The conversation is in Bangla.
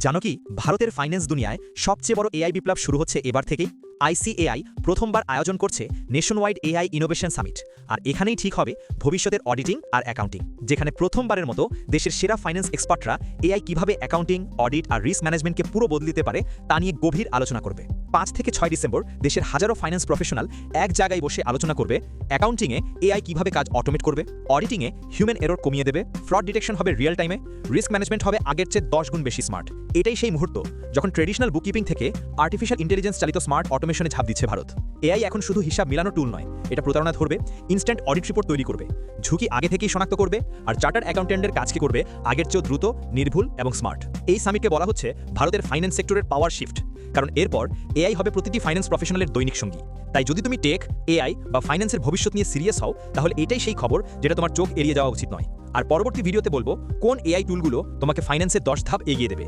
জানো কি ভারতের ফাইন্যান্স দুনিয়ায় সবচেয়ে বড় এআই বিপ্লব শুরু হচ্ছে এবার থেকেই। আইসিএআই প্রথমবার আয়োজন করছে নেশনওয়াইড এআই ইনোভেশন সামিট। আর এখানেই ঠিক হবে ভবিষ্যতের অডিটিং আর অ্যাকাউন্টিং, যেখানে প্রথমবারের মতো দেশের সেরা ফাইন্যান্স এক্সপার্টরা এআই কিভাবে অ্যাকাউন্টিং, অডিট আর রিস্ক ম্যানেজমেন্টকে পুরো বদলে দিতে পারে তা নিয়ে গভীর আলোচনা করবে। 5 থেকে 6 ডিসেম্বর দেশের হাজারো ফাইন্যান্স প্রফেশনাল এক জায়গায় বসে আলোচনা করবে অ্যাকাউন্টিংয়ে এআই কিভাবে কাজ অটোমেট করবে, অডিটিংয়ে হিউম্যান এরর কমিয়ে দেবে, ফ্রড ডিটেকশন হবে রিয়েল টাইমে, রিস্ক ম্যানেজমেন্ট হবে আগের চেয়ে 10 গুণ বেশি স্মার্ট। এটাই সেই মুহূর্ত যখন ট্রেডিশনাল বুককিপিং থেকে আর্টিফিশিয়াল ইন্টেলিজেন্স চালিত স্মার্ট অটোমেশনে ঝাঁপ দিচ্ছে ভারত। এআই এখন শুধু হিসাব মিলানো টুল নয়, এটা প্রতারণা ধরবে, ইনস্ট্যান্ট অডিট রিপোর্ট তৈরি করবে, ঝুঁকি আগে থেকেই শনাক্ত করবে, আর চার্টার্ড অ্যাকাউন্টেন্টের কাজকে করবে আগের চেয়েও দ্রুত, নির্ভুল এবং স্মার্ট। এই সামিটকে বলা হচ্ছে ভারতের ফাইন্যান্স সেক্টরের পাওয়ার শিফট, কারণ এরপর এআই হবে প্রতিটি ফাইন্যান্স প্রফেশনালের দৈনিক সঙ্গী। তাই যদি তুমি টেক, এআই বা ফাইন্যান্সের ভবিষ্যৎ নিয়ে সিরিয়াস হও, তাহলে এটাই সেই খবর যেটা তোমার চোখ এড়িয়ে যাওয়া উচিত নয়। আর পরবর্তী ভিডিওতে বলবো কোন এআই টুলগুলো তোমাকে ফাইন্যান্সের 10 ধাপ এগিয়ে দেবে।